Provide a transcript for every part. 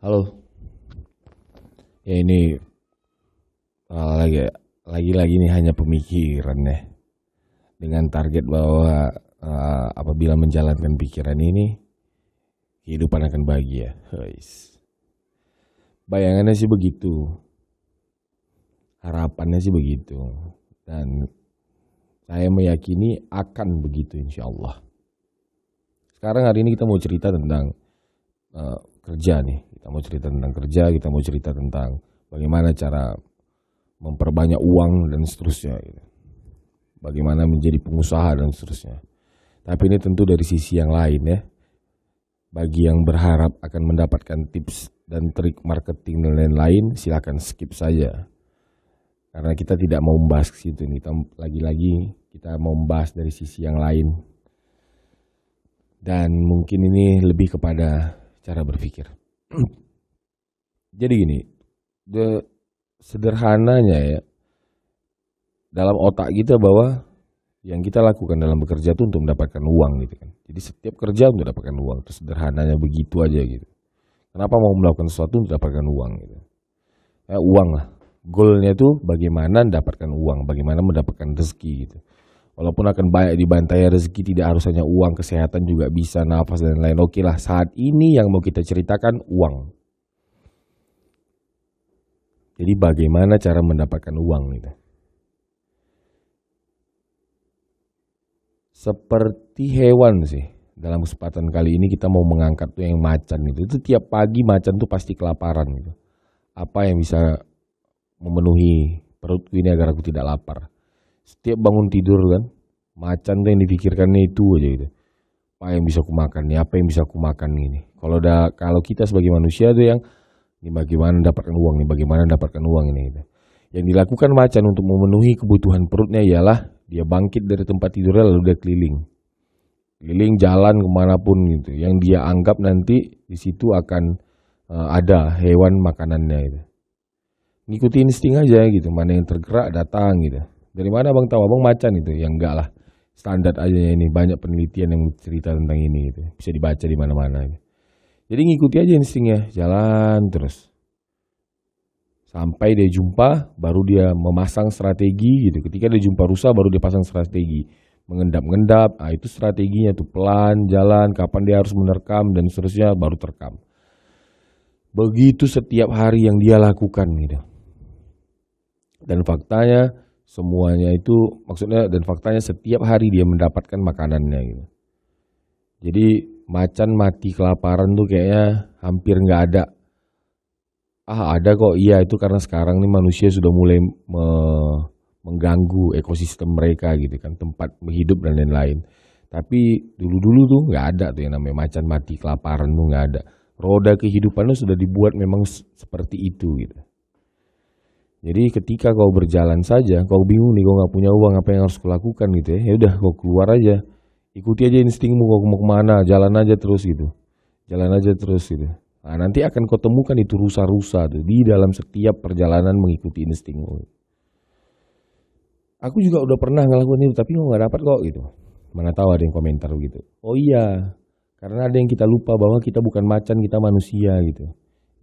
Halo, ya ini lagi lagi-lagi nih hanya pemikiran ya, dengan target bahwa apabila menjalankan pikiran ini, kehidupan akan bahagia. Heis. Bayangannya sih begitu, harapannya sih begitu, dan saya meyakini akan begitu insya Allah. Sekarang hari ini kita mau cerita tentang kerja nih, kita mau cerita tentang kerja, kita mau cerita tentang bagaimana cara memperbanyak uang dan seterusnya, gitu. Bagaimana menjadi pengusaha dan seterusnya. Tapi ini tentu dari sisi yang lain ya. Bagi yang berharap akan mendapatkan tips dan trik marketing dan lain-lain, silakan skip saja. Karena kita tidak mau membahas ke situ nih. Lagi-lagi kita mau membahas dari sisi yang lain. Dan mungkin ini lebih kepada cara berpikir. Jadi gini, sederhananya ya, dalam otak kita bahwa yang kita lakukan dalam bekerja itu untuk mendapatkan uang gitu kan. Jadi setiap kerja untuk mendapatkan uang, itu sederhananya begitu aja gitu. Kenapa mau melakukan sesuatu untuk mendapatkan uang gitu? Uang lah. Goalnya itu bagaimana mendapatkan uang, bagaimana mendapatkan rezeki gitu. Walaupun akan banyak dibantai rezeki, tidak harus hanya uang, kesehatan juga bisa, nafas dan lain-lain. Oke lah, saat ini yang mau kita ceritakan uang. Jadi bagaimana cara mendapatkan uang gitu. Seperti hewan sih. Dalam kesempatan kali ini kita mau mengangkat tuh yang macan itu. Itu tiap pagi macan tuh pasti kelaparan gitu. Apa yang bisa memenuhi perutku ini agar aku tidak lapar? Setiap bangun tidur kan, macan tuh yang dipikirkannya itu aja gitu. Apa yang bisa aku makan nih? Apa yang bisa aku makan ini? Kalau kita sebagai manusia tuh yang ini bagaimana mendapatkan uang nih, bagaimana mendapatkan uang ini gitu. Yang dilakukan macan untuk memenuhi kebutuhan perutnya ialah dia bangkit dari tempat tidurnya lalu dia keliling jalan kemanapun gitu. Yang dia anggap nanti di situ akan ada hewan makanannya gitu. Ngikuti insting aja gitu, mana yang tergerak datang gitu. Dari mana abang tahu? Abang macan itu? Ya enggak lah, standar aja ini, banyak penelitian yang cerita tentang ini gitu. Bisa dibaca di mana-mana gitu. Jadi ngikuti aja instingnya, jalan terus. Sampai dia jumpa, baru dia memasang strategi gitu. Ketika dia jumpa rusa, baru dia pasang strategi. Mengendap-ngendap, itu strateginya tuh pelan, jalan, kapan dia harus menerkam, dan seterusnya baru terkam. Begitu setiap hari yang dia lakukan gitu. Dan faktanya, semuanya itu, dan faktanya setiap hari dia mendapatkan makanannya gitu. Jadi macan mati kelaparan tuh kayaknya hampir nggak ada. Ada kok, iya itu karena sekarang nih manusia sudah mulai mengganggu ekosistem mereka gitu kan, tempat hidup dan lain-lain. Tapi dulu-dulu tuh nggak ada tuh yang namanya macan mati kelaparan tuh nggak ada. Roda kehidupannya sudah dibuat memang seperti itu gitu. Jadi ketika kau berjalan saja, kau bingung nih, kau nggak punya uang, apa yang harus kulakukan gitu ya udah kau keluar aja, ikuti aja instingmu, kau mau kemana, jalan aja terus gitu. Nah, nanti akan kau temukan itu rusa-rusa tuh di dalam setiap perjalanan mengikuti instingmu. Aku juga udah pernah ngelakuin itu, tapi kok nggak dapat kok gitu. Mana tahu ada yang komentar gitu. Oh iya, karena ada yang kita lupa bahwa kita bukan macan, kita manusia gitu.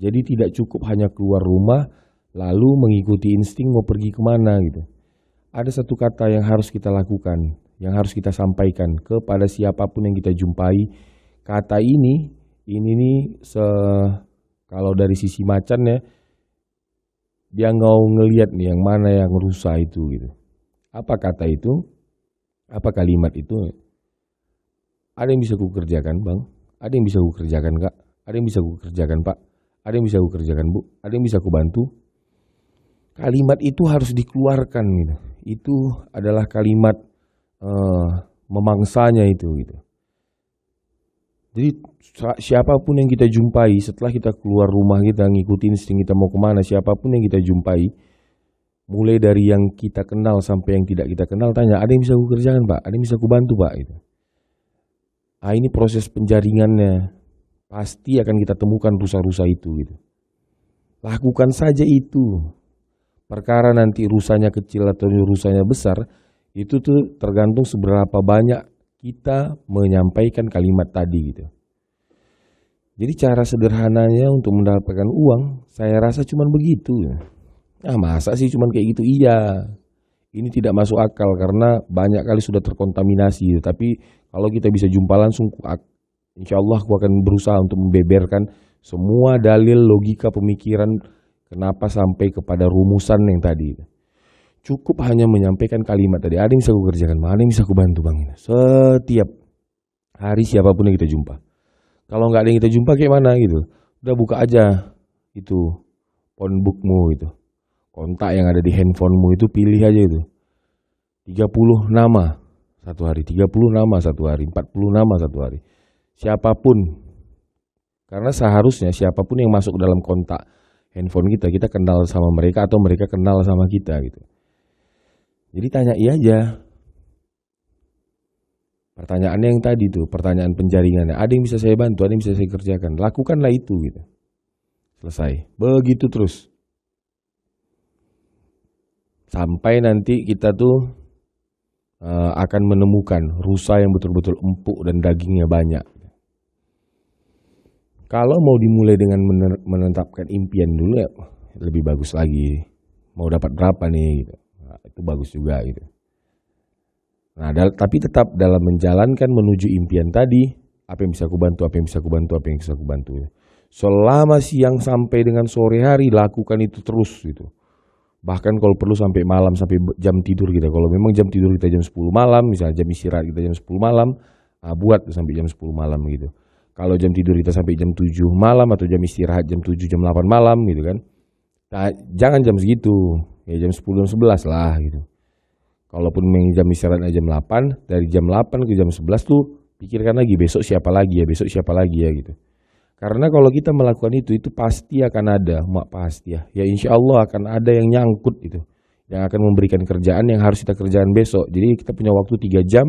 Jadi tidak cukup hanya keluar rumah lalu mengikuti insting mau pergi kemana gitu. Ada satu kata yang harus kita lakukan, yang harus kita sampaikan kepada siapapun yang kita jumpai. Kata ini nih kalau dari sisi macan ya, dia nggak ngelihat nih yang mana yang rusak itu gitu. Apa kata itu? Apa kalimat itu? Ada yang bisa ku kerjakan bang? Ada yang bisa ku kerjakan kak? Ada yang bisa ku kerjakan pak? Ada yang bisa ku kerjakan bu? Ada yang bisa ku bantu? Kalimat itu harus dikeluarkan gitu. Itu adalah kalimat memangsanya itu gitu. Jadi siapapun yang kita jumpai setelah kita keluar rumah kita, ngikuti insting kita mau kemana, siapapun yang kita jumpai, mulai dari yang kita kenal sampai yang tidak kita kenal, tanya, ada yang bisa aku kerjakan pak? Ada yang bisa aku bantu pak? Gitu. Ini proses penjaringannya, pasti akan kita temukan rusa-rusa itu gitu. Lakukan saja itu. Perkara nanti rusanya kecil atau rusanya besar, itu tuh tergantung seberapa banyak kita menyampaikan kalimat tadi gitu. Jadi cara sederhananya untuk mendapatkan uang, saya rasa cuman begitu. Ah, masa sih cuman kayak gitu? Iya. Ini tidak masuk akal karena banyak kali sudah terkontaminasi. Tapi kalau kita bisa jumpa langsung, insya Allah aku akan berusaha untuk membeberkan semua dalil, logika, pemikiran kenapa sampai kepada rumusan yang tadi. Cukup hanya menyampaikan kalimat tadi. Ada yang bisa aku kerjakan, mana yang bisa aku bantu bang? Setiap hari siapapun yang kita jumpa. Kalau nggak ada yang kita jumpa kayak mana gitu. Udah buka aja itu phonebookmu gitu. Kontak yang ada di handphonemu itu pilih aja itu. 30 nama satu hari, 30 nama satu hari, 40 nama satu hari. Siapapun. Karena seharusnya siapapun yang masuk dalam kontak handphone kita, kita kenal sama mereka atau mereka kenal sama kita gitu. Jadi tanya iya aja. Pertanyaannya yang tadi tuh, pertanyaan penjaringannya. Ada yang bisa saya bantu, ada yang bisa saya kerjakan. Lakukanlah itu gitu. Selesai. Begitu terus. Sampai nanti kita tuh akan menemukan rusa yang betul-betul empuk dan dagingnya banyak. Kalau mau dimulai dengan menetapkan impian dulu ya lebih bagus lagi. Mau dapat berapa nih gitu. Nah, itu bagus juga gitu. Nah, tapi tetap dalam menjalankan menuju impian tadi, apa yang bisa aku bantu, apa yang bisa aku bantu, apa yang bisa aku bantu. Selama siang sampai dengan sore hari lakukan itu terus gitu. Bahkan kalau perlu sampai malam, sampai jam tidur kita. Kalau memang jam tidur kita jam 10 malam, misalnya jam istirahat kita jam 10 malam, buat sampai jam 10 malam gitu. Kalau jam tidur kita sampai jam 7 malam atau jam istirahat jam 7, jam 8 malam gitu kan. Nah, jangan jam segitu, ya jam 10, jam 11 lah gitu. Kalaupun memang jam istirahatnya jam 8, dari jam 8 ke jam 11 tuh pikirkan lagi besok siapa lagi ya gitu. Karena kalau kita melakukan itu pasti akan ada, pasti ya. Ya insya Allah akan ada yang nyangkut gitu. Yang akan memberikan kerjaan yang harus kita kerjakan besok. Jadi kita punya waktu 3 jam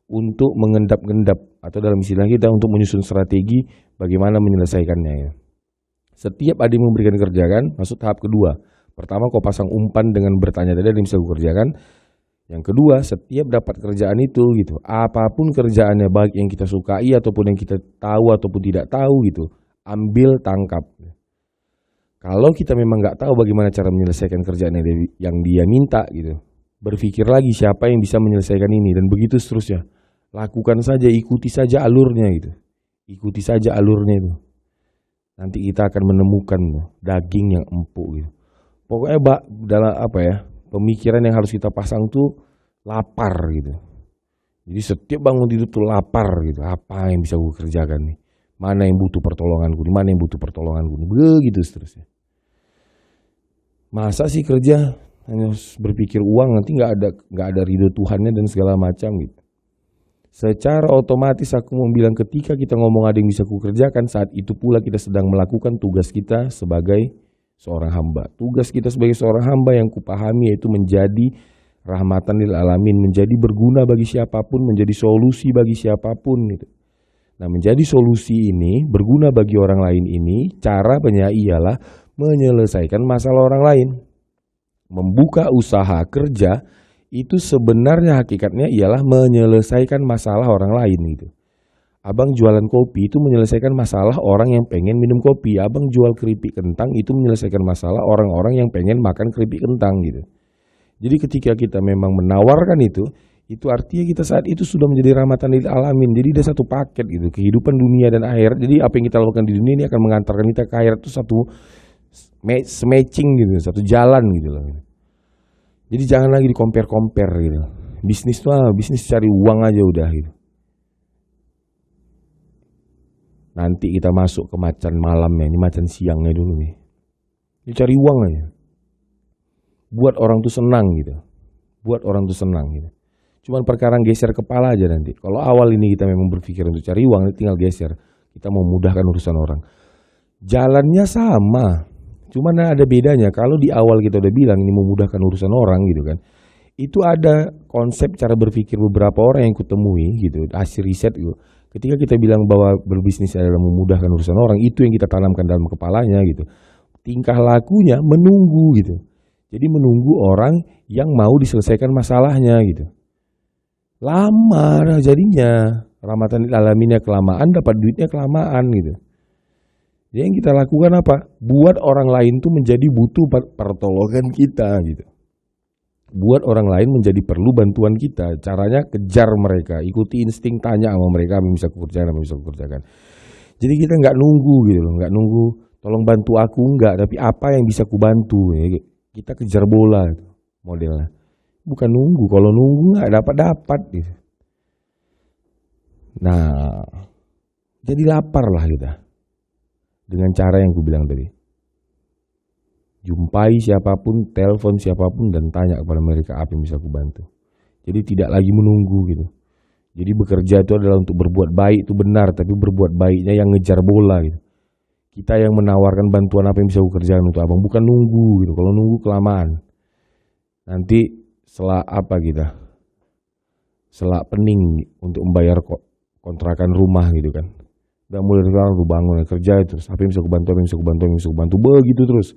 untuk mengendap-endap. Atau dalam istilah kita untuk menyusun strategi bagaimana menyelesaikannya ya. Setiap ada yang memberikan kerjaan, masuk tahap kedua. Pertama kau pasang umpan dengan bertanya tadi ada yang bisa gue kerjakan. Yang kedua, setiap dapat kerjaan itu gitu, apapun kerjaannya baik yang kita sukai ataupun yang kita tahu ataupun tidak tahu gitu, ambil tangkap. Kalau kita memang nggak tahu bagaimana cara menyelesaikan kerjaan yang dia minta gitu, berpikir lagi siapa yang bisa menyelesaikan ini dan begitu seterusnya. Lakukan saja, ikuti saja alurnya gitu, ikuti saja alurnya itu. Nanti kita akan menemukan daging yang empuk gitu. Pokoknya dalam apa ya? Pemikiran yang harus kita pasang tuh lapar gitu. Jadi setiap bangun tidur tuh lapar gitu. Apa yang bisa gue kerjakan nih? Mana yang butuh pertolonganku nih? Mana yang butuh pertolonganku nih? Begitu seterusnya. Masa sih kerja hanya berpikir uang nanti nggak ada ridho Tuhannya dan segala macam gitu. Secara otomatis aku mau bilang ketika kita ngomong ada yang bisa ku kerjakan, saat itu pula kita sedang melakukan tugas kita sebagai seorang hamba. Tugas kita sebagai seorang hamba yang kupahami yaitu menjadi rahmatan lil alamin, menjadi berguna bagi siapapun, menjadi solusi bagi siapapun gitu. Nah, menjadi solusi ini, berguna bagi orang lain ini, caranya ialah menyelesaikan masalah orang lain. Membuka usaha kerja itu sebenarnya hakikatnya ialah menyelesaikan masalah orang lain gitu. Abang jualan kopi itu menyelesaikan masalah orang yang pengen minum kopi. Abang jual keripik kentang itu menyelesaikan masalah orang-orang yang pengen makan keripik kentang gitu. Jadi ketika kita memang menawarkan itu artinya kita saat itu sudah menjadi rahmatan lil alamin. Jadi ada satu paket gitu, kehidupan dunia dan akhirat. Jadi apa yang kita lakukan di dunia ini akan mengantarkan kita ke akhirat itu satu matching gitu, satu jalan gitu loh. Jadi jangan lagi di compare gitu. Bisnis tuh bisnis cari uang aja udah gitu. Nanti kita masuk ke macan malamnya, ini macan siangnya dulu nih. Ini cari uang aja. Buat orang tuh senang gitu. Buat orang tuh senang gitu. Cuman perkara geser kepala aja nanti. Kalau awal ini kita memang berpikir untuk cari uang, tinggal geser. Kita mau mudahkan urusan orang. Jalannya sama. Cuman ada bedanya. Kalau di awal kita udah bilang ini memudahkan urusan orang gitu kan. Itu ada konsep cara berpikir beberapa orang yang kutemui gitu. Hasil riset gitu. Ketika kita bilang bahwa berbisnis adalah memudahkan urusan orang, itu yang kita tanamkan dalam kepalanya gitu. Tingkah lakunya menunggu gitu. Jadi menunggu orang yang mau diselesaikan masalahnya gitu. Lama jadinya. Rahmatan lil alaminnya kelamaan, dapat duitnya kelamaan gitu. Yang kita lakukan apa? Buat orang lain tuh menjadi butuh pertolongan kita gitu. Buat orang lain menjadi perlu bantuan kita. Caranya kejar mereka, ikuti insting, tanya sama mereka apa yang bisa kukerjakan, apa yang bisa kukerjakan. Jadi kita nggak nunggu gitu loh, nggak nunggu tolong bantu aku nggak, tapi apa yang bisa kubantu. Ya. Kita kejar bola gitu, modelnya. Bukan nunggu, kalau nunggu nggak dapat gitu. Nah, jadi lapar lah kita dengan cara yang gue bilang tadi. Jumpai siapapun, telepon siapapun, dan tanya kepada mereka apa yang bisa aku bantu. Jadi tidak lagi menunggu gitu. Jadi bekerja itu adalah untuk berbuat baik, itu benar, tapi berbuat baiknya yang ngejar bola gitu. Kita yang menawarkan bantuan apa yang bisa aku kerjakan untuk abang, bukan nunggu gitu. Kalau nunggu kelamaan. Nanti setelah apa kita? Setelah pening untuk membayar kontrakan rumah gitu kan. Udah mulai sekarang lu bangun kerja itu, apa yang bisa aku bantu, apa yang bisa aku bantu, apa yang bisa aku bantu, begitu terus.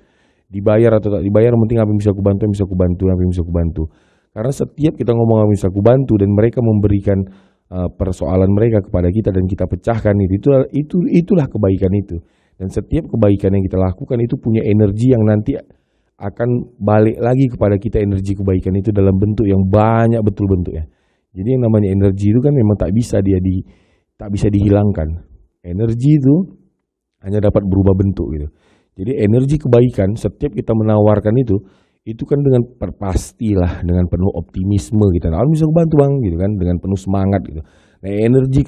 Dibayar atau tak dibayar, yang penting apa yang bisa aku bantu, apa yang bisa aku bantu, apa yang bisa aku bantu. Karena setiap kita ngomong apa yang bisa aku bantu dan mereka memberikan persoalan mereka kepada kita dan kita pecahkan itulah kebaikan itu. Dan setiap kebaikan yang kita lakukan itu punya energi yang nanti akan balik lagi kepada kita, energi kebaikan itu dalam bentuk yang banyak betul bentuknya. Jadi yang namanya energi itu kan memang tak bisa dihilangkan. Energi itu hanya dapat berubah bentuk gitu. Jadi energi kebaikan setiap kita menawarkan itu kan dengan pastilah dengan penuh optimisme gitu. Nah, bisa bantu bang gitu kan, dengan penuh semangat gitu. Nah, energi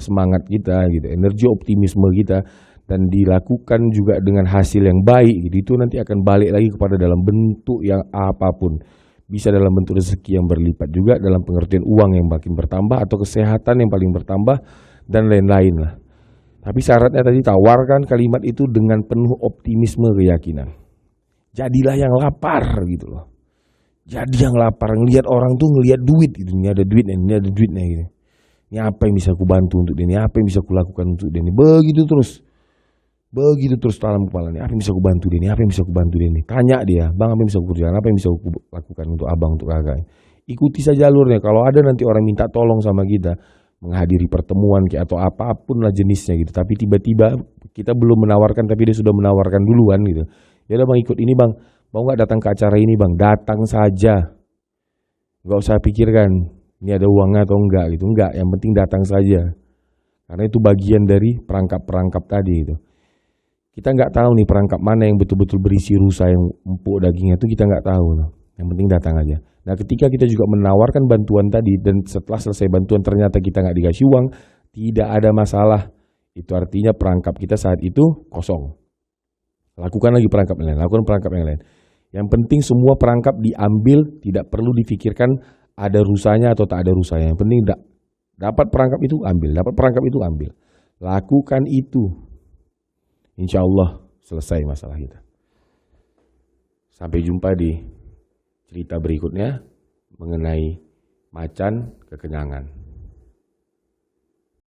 semangat kita gitu, energi optimisme kita dan dilakukan juga dengan hasil yang baik gitu, itu nanti akan balik lagi kepada dalam bentuk yang apapun. Bisa dalam bentuk rezeki yang berlipat juga, dalam pengertian uang yang makin bertambah atau kesehatan yang paling bertambah dan lain-lain lah. Tapi syaratnya tadi tawarkan kalimat itu dengan penuh optimisme keyakinan. Jadilah yang lapar gitu loh. Jadi yang lapar, ngelihat orang tuh ngelihat duit gitu. Ini ada duitnya, ini ada duitnya gitu. Ini apa yang bisa aku bantu untuk dia, ini apa yang bisa aku lakukan untuk dia ini. Begitu terus dalam kepalanya. Apa yang bisa aku bantu dia ini, apa yang bisa aku bantu dia ini. Tanya dia, bang apa yang bisa aku kerjakan, apa yang bisa aku lakukan untuk abang, untuk kakak. Ikuti saja alurnya. Kalau ada nanti orang minta tolong sama kita, menghadiri pertemuan atau apapun lah jenisnya gitu, tapi tiba-tiba kita belum menawarkan tapi dia sudah menawarkan duluan gitu. Ya udah bang, ikut ini bang, mau nggak datang ke acara ini bang, datang saja, nggak usah pikirkan ini ada uangnya atau enggak gitu, enggak, yang penting datang saja, karena itu bagian dari perangkap tadi itu. Kita nggak tahu nih perangkap mana yang betul-betul berisi rusa yang empuk dagingnya, itu kita nggak tahu loh. Yang penting datang aja. Nah, ketika kita juga menawarkan bantuan tadi dan setelah selesai bantuan ternyata kita nggak dikasih uang, tidak ada masalah. Itu artinya perangkap kita saat itu kosong. Lakukan lagi perangkap yang lain, lakukan perangkap yang lain. Yang penting semua perangkap diambil, tidak perlu difikirkan ada rusanya atau tak ada rusanya. Yang penting dapat perangkap itu ambil, dapat perangkap itu ambil. Lakukan itu. Insya Allah selesai masalah kita. Sampai jumpa di cerita berikutnya mengenai macan kekenyangan.